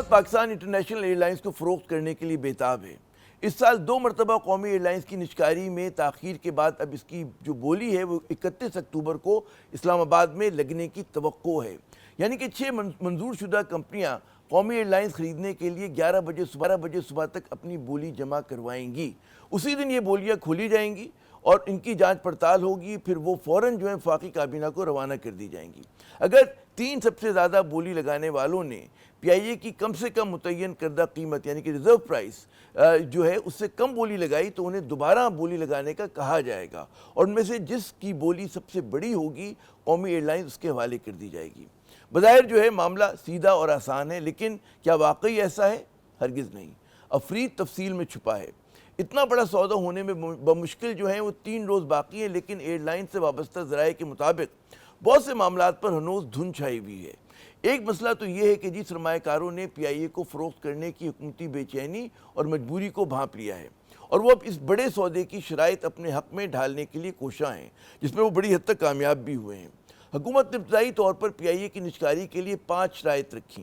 हुकूमत Pakistan international airlines को फ़रोख्त करने के लिए बेताब है। इस साल 2 मरतबा कौमी एयरलाइंस की निजकारी में ताख़ीर के बाद अब इसकी जो बोली है वो 31 अक्टूबर को इस्लामाबाद में लगने की तवक्को है। यानी कि 6 मंजूर शुदा कंपनियाँ कौमी एयरलाइंस ख़रीदने के लिए 11 बजे सुबह तक अपनी बोली जमा करवाएंगी। उसी दिन ये बोलियाँ खोली जाएंगी और इनकी जांच पड़ताल होगी, फिर वो फ़ौरन जो है वफाकी काबीना को रवाना कर दी जाएंगी। अगर 3 सबसे ज़्यादा बोली लगाने वालों ने PIA की कम से कम मुतय्यन करदा कीमत यानी कि रिज़र्व प्राइस जो है उससे कम बोली लगाई तो उन्हें दोबारा बोली लगाने का कहा जाएगा और उनमें से जिसकी बोली सबसे बड़ी होगी कौमी एयरलाइंस उसके हवाले कर दी जाएगी। बज़ाहिर जो है मामला सीधा और आसान है, लेकिन क्या वाकई ऐसा है? हरगिज़ नहीं। अफरीद तफसील में छुपा है। इतना बड़ा सौदा होने में बमुश्किल जो है वो 3 रोज़ बाकी है, लेकिन एयरलाइन से वाबस्ता ज़राए के मुताबिक बहुत से मामलात पर हनूज़ धुंध छाई हुई है। एक मसला तो ये है कि जी सरमाएकारों ने PIA को फ़रोख्त करने की हुकूमती बेचैनी और मजबूरी को भांप लिया है और वो अब इस बड़े सौदे की शराइत अपने हक़ में ढालने के लिए कोशां हैं, जिसमें वो बड़ी हद तक कामयाब भी हुए हैं। हुकूमत ने इब्तदाई तौर पर PIA की निजकारी के लिए 5 शराइत रखी।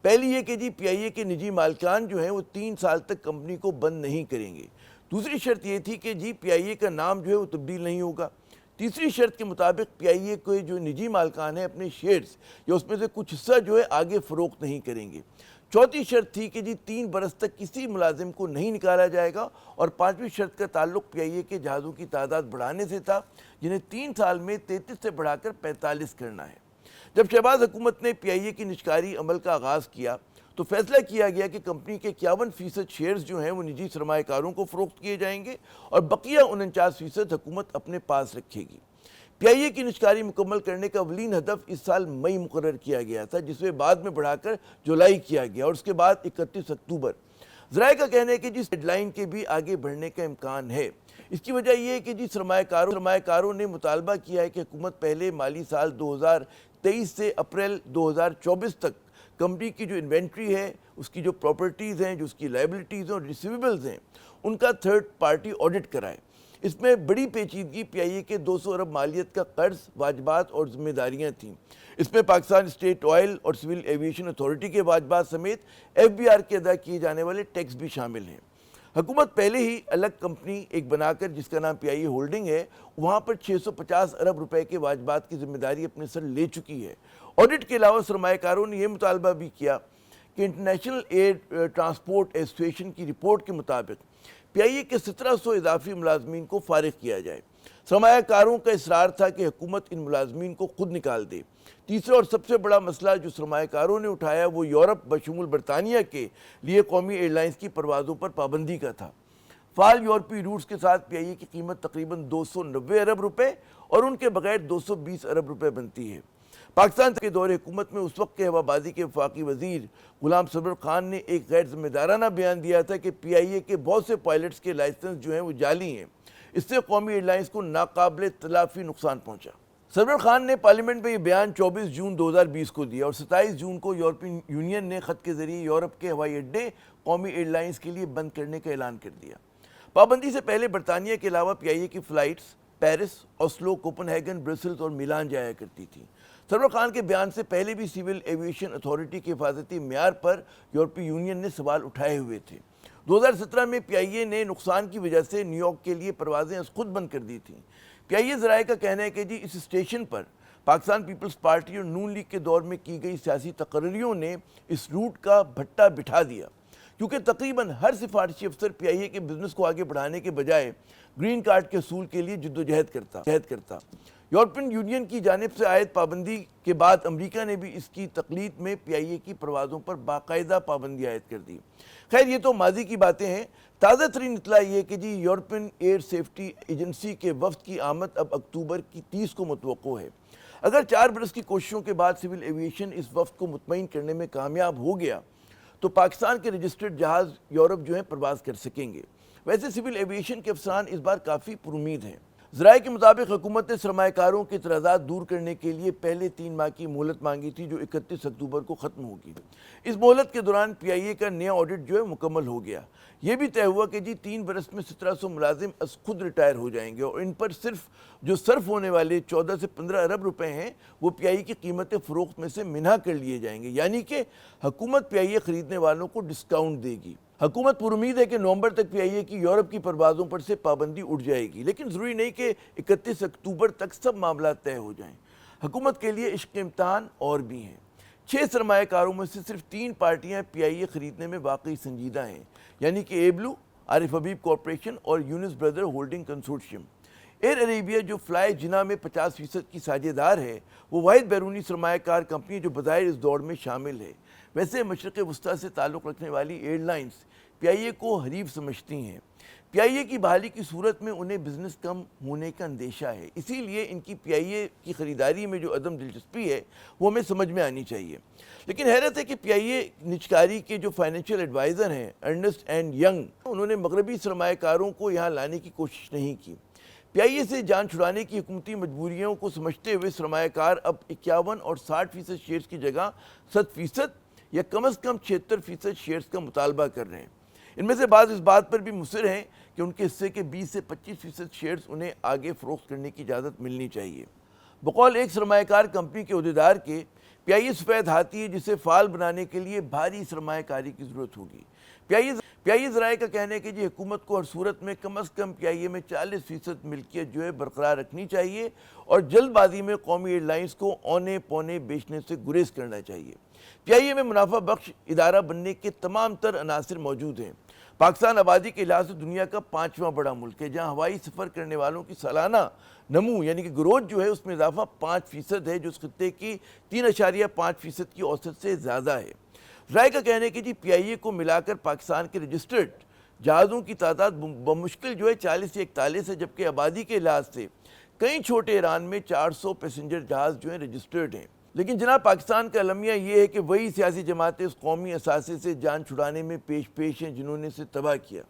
पहली ये कि जी PIA के निजी मालिकान जो हैं वो 3 साल तक कंपनी को बंद नहीं करेंगे। दूसरी शर्त ये थी कि जी PIA का नाम जो है वो तब्दील नहीं होगा। तीसरी शर्त के मुताबिक PIA के जो निजी मालिकान हैं अपने शेयर्स या उसमें से कुछ हिस्सा जो है आगे फ़रोख्त नहीं करेंगे। चौथी शर्त थी कि जी 3 बरस तक किसी मुलाजिम को नहीं निकाला जाएगा और 5वीं शर्त का ताल्लुक PIA के जहाज़ों की तादाद बढ़ाने से था, जिन्हें 3 साल में 33 से बढ़ाकर 45 करना है। जब शहबाज हुकूमत ने PIA की निजकारी अमल का आगाज़ किया तो फैसला किया गया कि कंपनी के 51% शेयर्स जो हैं वो निजी सरमाएकारों को फ़रोख्त किए जाएंगे और बकिया 49% हुकूमत अपने पास रखेगी। PIA की निजकारी मुकम्मल करने का अवलीन हदफ इस साल मई मुकर्रर किया गया था, जिसमें बाद में बढ़ाकर जुलाई किया गया और उसके बाद 31 अक्टूबर। ज़राए का कहना है कि जिस डेडलाइन के भी आगे बढ़ने का इम्कान है। इसकी वजह यह है कि जी सरमाएकारों ने मुतालबा किया है कि हुकूमत पहले माली साल 2023 से अप्रैल 2024 तक कंपनी की जो इन्वेंट्री है, उसकी जो प्रॉपर्टीज़ हैं, जो उसकी लाइबिलिटीज़ हैं और रिसीवेबल्स हैं, उनका थर्ड पार्टी ऑडिट कराए। इसमें बड़ी पेचीदगी PIA के 200 अरब मालियत का कर्ज, वाजबात और जिम्मेदारियाँ थीं। इसमें पाकिस्तान स्टेट ऑयल और सिविल एविएशन अथॉरिटी के वाजबात समेत FBR के अदा किए जाने वाले टैक्स भी शामिल हैं। हुकूमत पहले ही अलग कंपनी एक बनाकर जिसका नाम PIA होल्डिंग है, वहाँ पर 650 अरब रुपए के वाजबात की जिम्मेदारी अपने सर ले चुकी है। ऑडिट के अलावा सरमाएकारों ने यह मुतालबा भी किया कि इंटरनेशनल एयर ट्रांसपोर्ट एसोसिएशन की रिपोर्ट के मुताबिक PIA के 1700 इजाफी मुलाजमीन को फारिग किया जाए। सरमायाकारों का इसरार था कि हुकूमत इन मुलाजमीन को खुद निकाल दे। तीसरा और सबसे बड़ा मसला जो सरमायाकारों ने उठाया वो यूरोप बशमूल बरतानिया के लिए कौमी एयरलाइंस की परवाज़ों पर पाबंदी का था। फ़ाल यूरोपीय रूट्स के साथ PIA की कीमत तकरीबन 290 अरब रुपये और उनके बगैर 220 अरब रुपये बनती है। पाकिस्तान के दौरे हुकूमत में उस वक्त के हवाबाजी के वफाकी वज़ीर गुलाम सरवर खान ने एक गैर जिम्मेदाराना बयान दिया था कि PIA के बहुत से पायलट्स के लाइसेंस जो हैं वो जाली हैं। इससे कौमी एयरलाइंस को नाकाबिल तलाफ़ी नुकसान पहुँचा। सरवर खान ने पार्लियामेंट में ये बयान 24 जून 2020 को दिया और 27 जून को यूरोपियन यूनियन ने ख़त के ज़रिए यूरोप के हवाई अड्डे कौमी एयरलाइंस के लिए बंद करने का ऐलान कर दिया। पाबंदी से पहले बरतानिया के अलावा PIA की flights Paris, Oslo, Copenhagen, Brussels और मिलान जाया करती थी। सरवर खान के बयान से पहले भी सिविल एविएशन अथॉरिटी के हिफाजती म्यार पर यूरोपीय यूनियन ने सवाल उठाए हुए थे। 2017 में PIA ने नुकसान की वजह से न्यूयॉर्क के लिए परवाज़ें खुद बंद कर दी थीं। PIA ज़राए का कहना है कि जी इस स्टेशन पर पाकिस्तान पीपल्स पार्टी और नून लीग के दौर में की गई सियासी तकर्रियों ने इस रूट का भट्टा बिठा दिया, क्योंकि तकरीबन हर सिफारिशी अफसर PIA के बिजनेस को आगे बढ़ाने के बजाय ग्रीन कार्ड के असूल के लिए जद्दोजहद करता। यूरोपियन यूनियन की जानिब से आयद पाबंदी के बाद अमेरिका ने भी इसकी तकलीद में PIA की परवाज़ों पर बाकायदा पाबंदी आयद कर दी। खैर ये तो माजी की बातें हैं। ताज़ा तरीन इत्तला ये कि जी यूरोपियन एयर सेफ्टी एजेंसी के वफ्द की आमद अब अक्टूबर की 30 को मुतवक्को है। अगर 4 बरस की कोशिशों के बाद सिविल एविएशन इस वफ्द को मुतमईन करने में कामयाब हो गया तो पाकिस्तान के रजिस्टर्ड जहाज़ यूरोप जो है परवाज़ कर सकेंगे। वैसे सिविल एविएशन के अफसरान इस बार काफ़ी पुरुमीद हैं। ذرائع کے مطابق حکومت نے سرمایہ کاروں کے اعتراضات دور کرنے کے لیے پہلے 3 ماہ کی مہلت مانگی تھی جو 31 اکتوبر کو ختم ہوگی۔ اس مہلت کے دوران پی آئی اے کا نیا آڈٹ جو ہے مکمل ہو گیا۔ یہ بھی طے ہوا کہ 3 برس میں 1700 ملازم از خود ریٹائر ہو جائیں گے اور ان پر صرف جو صرف ہونے والے 14 سے 15 ارب روپے ہیں وہ پی آئی اے کی قیمت فروخت میں سے منہا کر لیے جائیں گے، یعنی کہ حکومت پی آئی اے خریدنے والوں کو ڈسکاؤنٹ دے گی۔ حکومت پر امید ہے کہ نومبر تک پی آئی اے کی یورپ کی پروازوں پر سے پابندی اٹھ جائے گی، لیکن ضروری نہیں کہ 31 اکتوبر تک سب معاملات طے ہو جائیں۔ حکومت کے لیے عشق امتحان اور بھی ہیں۔ 6 سرمایہ کاروں میں سے صرف 3 پارٹیاں پی آئی اے خریدنے میں واقعی سنجیدہ ہیں، یعنی کہ اے بلو، عارف حبیب کارپوریشن اور یونس برادر ہولڈنگ کنسورشیم۔ ایئر عربیہ جو فلائی جناح میں 50% کی ساجھے دار ہے، وہ واحد بیرونی سرمایہ کار کمپنی جو بظاہر اس دوڑ میں شامل ہے۔ ویسے مشرق وسطیٰ سے تعلق رکھنے والی ایئر لائنز پی آئی اے کو حریف سمجھتی ہیں۔ پی آئی اے کی بحالی کی صورت میں انہیں بزنس کم ہونے کا اندیشہ ہے، اسی لیے ان کی پی آئی اے کی خریداری میں جو عدم دلچسپی ہے وہ ہمیں سمجھ میں آنی چاہیے۔ لیکن حیرت ہے کہ پی آئی اے نجکاری کے جو فائنینشیل ایڈوائزر ہیں ارنسٹ اینڈ ینگ، انہوں نے مغربی سرمایہ کاروں کو یہاں لانے کی کوشش نہیں کی۔ پی آئی اے سے جان چھڑانے کی حکومتی مجبوریوں کو سمجھتے ہوئے سرمایہ کار اب 51 اور 60% شیئرز کی جگہ 100% یا کم از کم 76% شیئرز کا مطالبہ کر رہے ہیں۔ ان میں سے بعض اس بات پر بھی مصر ہیں کہ ان کے حصے کے 20 سے 25% شیئرز انہیں آگے فروخت کرنے کی اجازت ملنی چاہیے۔ بقول ایک سرمایہ کار کمپنی کے عہدیدار کے، پی آئی اے سفید ہاتھی ہے جسے فعال بنانے کے لیے بھاری سرمایہ کاری کی ضرورت ہوگی۔ پی آئی اے ذرائع کا کہنا ہے کہ حکومت کو ہر صورت میں کم از کم پی آئی اے میں 40% ملکیت جو ہے برقرار رکھنی چاہیے اور جلد بازی میں قومی ایئر لائنز کو اونے پونے بیچنے سے گریز کرنا چاہیے۔ پی آئی اے میں منافع بخش ادارہ بننے کے تمام تر عناصر موجود ہیں۔ پاکستان آبادی کے لحاظ سے دنیا کا 5واں بڑا ملک ہے، جہاں ہوائی سفر کرنے والوں کی سالانہ نمو یعنی کہ گروتھ جو ہے اس میں اضافہ 5% ہے، جو اس خطے کی 3.5% کی اوسط سے زیادہ ہے۔ ذرائع کا کہنا ہے کہ پی آئی اے کو ملا کر پاکستان کے رجسٹرڈ جہازوں کی تعداد بمشکل جو ہے 40 سے 41 ہے، جبکہ آبادی کے لحاظ سے کئی چھوٹے ایران میں 400 پیسنجر جہاز جو ہیں رجسٹرڈ ہیں۔ لیکن جناب پاکستان کا المیہ یہ ہے کہ وہی سیاسی جماعتیں اس قومی اثاثے سے جان چھڑانے میں پیش ہیں جنہوں نے اسے تباہ کیا۔